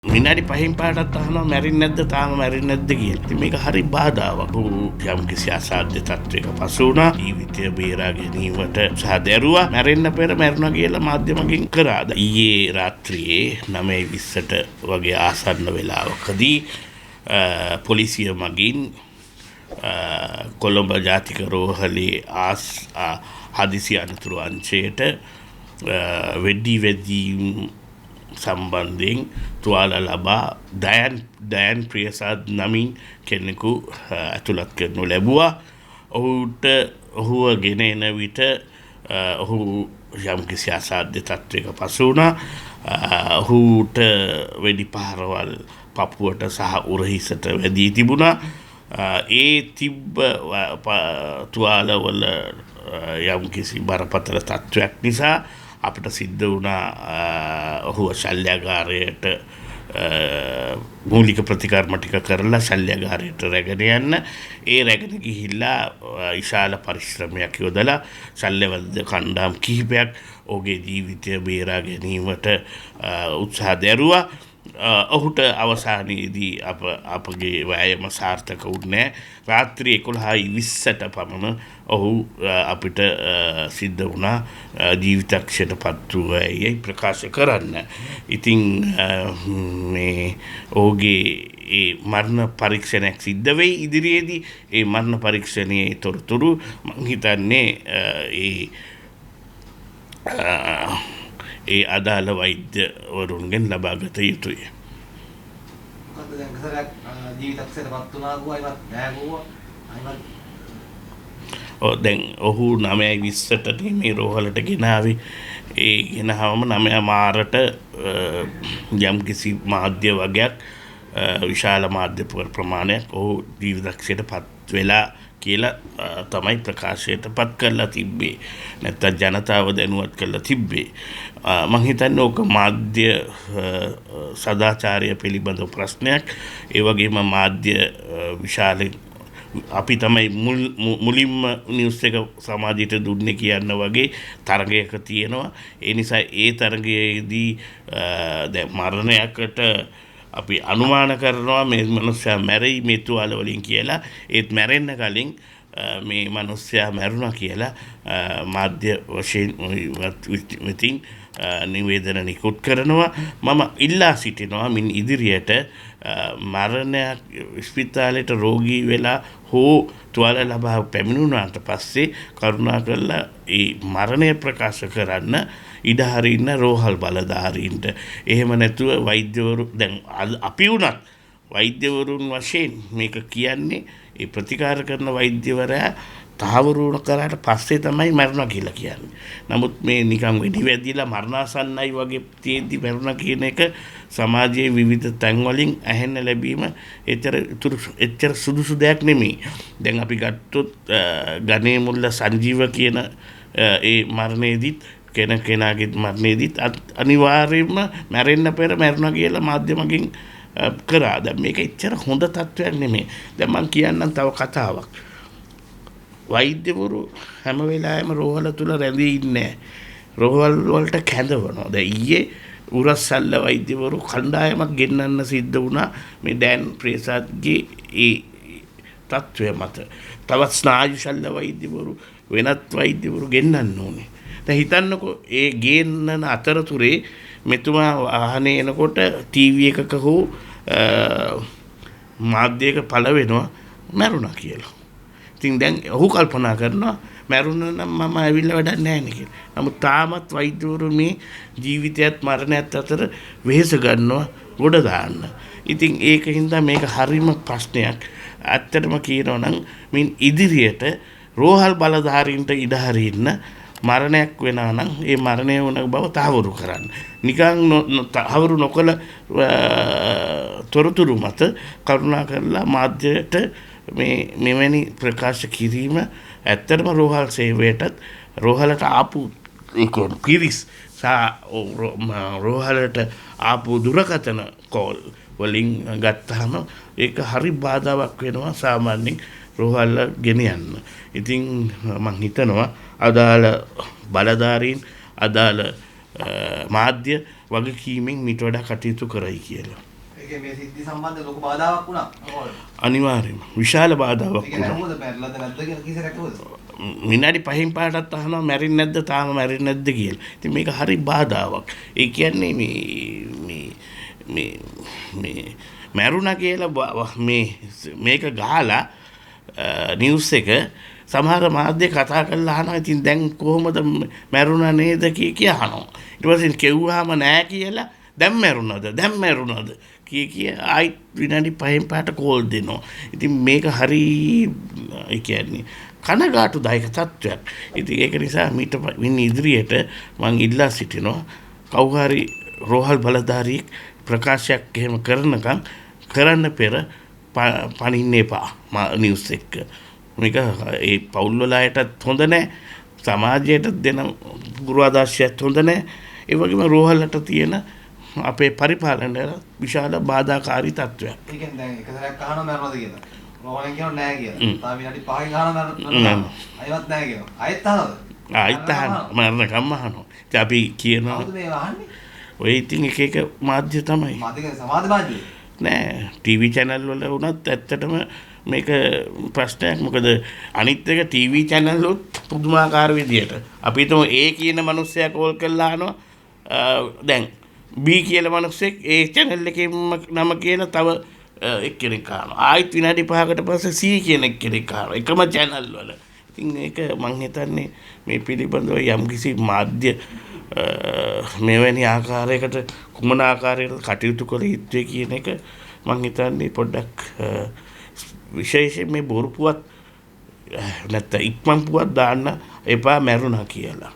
විනාඩි 5න් පාටත් අහනවා මැරෙන්නේ නැද්ද තාම මැරෙන්නේ නැද්ද කියලා. ඉතින් මේක හරි බාධාවක්. යම්කිසි අසාධ්‍ය තත්වයක පසු වුණා. ජීවිතය බේරා ගැනීමට උත්සාහ දැරුවා. මැරෙන්න පෙර මැරුණා කියලා මාධ්‍යමකින් කරා. ඊයේ රාත්‍රියේ 9:20ට වගේ ආසන්න වෙලාවකදී පොලිසිය මගින් කොළඹ ජාතික රෝහලේ හදිසි අනතුරු අංශයට වෙඩි සම්බන්ධයෙන් තුවාල ලබා දයන් ප්‍රියසාද් නමින් කෙනෙකු ඇතුළත් කරනු ලැබුවා. ඔහුව ගෙන එන විට ඔහු යම්කිසි අසාධ්‍ය තත්වයක පසු වුණා. ඔහුට වෙඩි පහරවල් පපුවට සහ උරහිසට වැදී තිබුණා. ඒ තිබ්බ තුවාලවල යම්කිසි බරපතල තත්වයක් නිසා අපිට සිද්ධ වුණා ඔහුව ශල්‍යාගාරයට මූලික ප්‍රතිකර්ම ටික කරලා ශල්‍යාගාරයට රැගෙන යන්න. ඒ රැගෙන ගිහිල්ලා විශාල පරිශ්‍රමයක් යොදලා ශල්‍යවෛද්‍ය කණ්ඩායම් කිහිපයක් ඔහුගේ ජීවිතය බේරා ගැනීමට උත්සාහ දැරුවා. ඔහුට අවසානයේදී අපගේ වෑයම සාර්ථක වුණේ රාත්‍රී 11:20ට පමණ ඔහු අපිට සිද්ධ වුණා ජීවිතක්ෂයට පත් වූ ප්‍රකාශ කරන්න. ඉතින් මේ ඔහුගේ ඒ මරණ පරීක්ෂණයක් සිද්ධ වෙයි ඉදිරියේදී. ඒ මරණ පරීක්ෂණයේ තොරතුරු මම හිතන්නේ ඒ අදාළ වෛද්‍යවරුන්ගෙන් ලබාගත යුතුය. දැන් ඔහු 9:20ට මේ රෝහලට ගෙනාවේ. ඒ ගෙනාවම 9 මාරට යම්කිසි මාධ්‍ය වගයක් විශාල මාධ්‍ය ප්‍රමාණයක් ඔහු ජීවිතක්ෂයට පත් වෙලා කියලා තමයි ප්‍රකාශයට පත් කරලා තිබ්බේ. නැත්නම් ජනතාව දැනුවත් කරලා තිබ්බේ. මම හිතන්නේ ඕක මාධ්‍ය සදාචාරය පිළිබඳ ප්‍රශ්නයක්. ඒ වගේම මාධ්‍ය විශාල අපි තමයි මුලින්ම නිවුස් එක සමාජයට දුන්නේ කියන්න වගේ තරගයක තියෙනවා. ඒ නිසා ඒ තරගයේදී දැන් මරණයකට අපි අනුමාන කරනවා මේ මනුස්සයා මැරෙයි මේ තුවාල වලින් කියලා. ඒත් මැරෙන්න කලින් මේ මනුස්සයා මැරුණා කියලා මාධ්‍ය වශයෙන් විතින් නිවේදන නිකුත් කරනවා. මම ඉල්ලා සිටිනවා මින් ඉදිරියට මරණයක් ස්පිතාලයට රෝගී වෙලා හෝ තුවාල ලබා පැමිණුණාට පස්සේ කරුණාකරලා ඒ මරණය ප්‍රකාශ කරන්න ඉඩ හරින්න රෝහල් බලධාරීන්ට. එහෙම නැතුව වෛද්‍යවරු දැන් අපි වුණත් වෛද්‍යවරුන් වශයෙන් මේක කියන්නේ ඒ ප්‍රතිකාර කරන වෛද්‍යවරයා තහවුරු කරාට පස්සේ තමයි මරණ කියලා කියන්නේ. නමුත් මේ නිකන් වෙඩි වැදිලා මරණාසන්නයි වගේ තියෙද්දි මරණ කියන එක සමාජයේ විවිධ තැන් වලින් ඇහෙන්න ලැබීම එච්චර සුදුසු දෙයක් නෙමෙයි. දැන් අපි ගත්තොත් ගණේ මුල්ල සංජීව කියන ඒ මරණයේදීත් කෙනාගේ මරණයේදීත් අනිවාර්යයෙන්ම මැරෙන්න පෙර මැරුණා කියලා මාධ්‍යමකින් කරා. දැන් මේක එච්චර හොඳ තත්වයක් නෙමෙයි. දැන් මම කියන්නම් තව කතාවක්. වෛද්‍යවරු හැම වෙලාවෙම රෝහල තුල රැඳී ඉන්නේ. රෝහල් වලට කැඳවනවා. දැන් ඊයේ උරස්සල්ල වෛද්‍යවරු කණ්ඩායමක් ගෙන්නන්න සිද්ධ වුණා මේ දැන් ප්‍රේසාත්ගේ ඒ තත්වය මත. තවත් ස්නායු ශල්‍ය වෛද්‍යවරු වෙනත් වෛද්‍යවරු ගෙන්නන්න ඕනේ. දැන් හිතන්නකෝ ඒ ගේන්නන අතරතුරේ මෙතුමා වාහනේ එනකොට ටීවී එකක හෝ මාධ්‍යයක පළ වෙනවා මැරුණා කියලා. ඉතින් දැන් ඔහු කල්පනා කරනවා මැරුණා නම් මම ඇවිල්ලා වැඩක් නැහැ නේ කියලා. නමුත් තාමත් වෛද්‍යවරු මේ ජීවිතයත් මරණයත් අතර වෙහෙස ගන්නවා ගොඩ දාන්න. ඉතින් ඒකින්ද මේක හරිම ප්‍රශ්නයක්. ඇත්තටම කියනවා නම් මින් ඉදිරියට රෝහල් බලධාරීන්ට ඉඩ හරින්න මරණයක් වෙනවා නම් ඒ මරණය වුණ බව තහවුරු කරන්න. නිකන් තහවුරු නොකළ තොරතුරු මත කරුණා කරලා මාධ්‍යයට මෙවැනි ප්‍රකාශ කිරීම ඇත්තටම රෝහල් සේවයටත් රෝහලට ආපු පිරිස් රෝහලට ආපු දුරකථන කෝල් වලින් ගත්තාම ඒක හරි බාධාවක් වෙනවා සාමාන්‍යයෙන් රෝහල් ගෙන යන්න. ඉතින් මම හිතනවා අදාළ බලධාරීන් අදාළ මාධ්‍ය වගකීමෙන් මිට වඩා කටයුතු කරයි කියලා. ඒකේ මේ සිද්ධි සම්බන්ධ ලොකු බාධාවක් වුණා. අනිවාර්යයෙන්ම විශාල බාධාවක් ඒක නමුත් මැරෙලාද නැද්ද කියලා කිසිරක් නෝද? විනාඩි 5න් පාටත් අහනවා මැරෙන්නේ නැද්ද තාම මැරෙන්නේ නැද්ද කියලා. ඉතින් මේක හරි බාධාවක්. ඒ කියන්නේ මේ මැරුණා කියලා මේක ගහලා නිවුස් එක සමහර මාධ්‍ය කතා කරලා අහනවා ඉතින් දැන් කොහොමද මැරුණා නේද කිය අහනවා. ඊට පස්සේ කෙව්වහම නෑ කියලා දැන් මැරුණාද කිය ආයි විනාඩි 5න් පාට කෝල් දෙනවා. ඉතින් මේක හරි ඒ කියන්නේ කනගාටුදායක තත්ත්වයක්. ඉතින් ඒක නිසා මීට ඉදිරියට මම ඉල්ලා සිටිනවා කවුරු හරි රෝහල් බලධාරියෙක් ප්‍රකාශයක් එහෙම කරන්න පෙර පනින්න එපා නිවුස් එක. මේක ඒ පවුල් වල අයටත් හොඳ නැහැ. සමාජයට දෙන ගුරුආදර්ශයත් හොඳ නැහැ. ඒ වගේම රෝහලට තියෙන අපේ පරිපාලනයට විශාල බාධාකාරී තත්ත්වයක්. ඒ කියන්නේ දැන් එක සැරයක් අහනවා මරනවද කියලා. රෝහලෙන් කියනවා නෑ කියලා. තාම විනාඩි 5කින් අහනවා මරනවද? අයවත් නෑ කියනවා. ආයෙත් අහනවද? ආයෙත් අහනවා. මරණකම් අහනවා. ඉතින් අපි කියනවා කවුද මේ අහන්නේ? ඔය ඉතින් එක මාධ්‍ය තමයි. මාධ්‍ය සමාජ මාධ්‍ය. නෑ ටීවී channel වල වුණත් ඇත්තටම මේක ප්‍රශ්නයක්. මොකද අනිත් එක ටීවී channel වලත් පුදුමාකාර විදියට අපි හිතමු A කියන මිනිස්සයා කෝල් කරලා අහනවා දැන් B කියලා මිනිස්සෙක් ඒ channel එකේ නම කියලා තව එක්කෙනෙක් අහනවා. ආයෙත් විනාඩි 5කට පස්සේ C කියන එක්කෙනෙක් අහනවා. එකම channel වල. ඉතින් ඒක මං හිතන්නේ මේ පිළිබඳව යම්කිසි මාධ්‍ය මෙවැනි ආකාරයකට කුමන ආකාරයකට කටයුතු කළ යුත්තේ කියන එක මං හිතන්නේ පොඩ්ඩක් විශේෂයෙන් මේ බොරු පුවත් නැත්නම් ඉක්මන් පුවත් දාන්න එපා මැරුණා කියලා.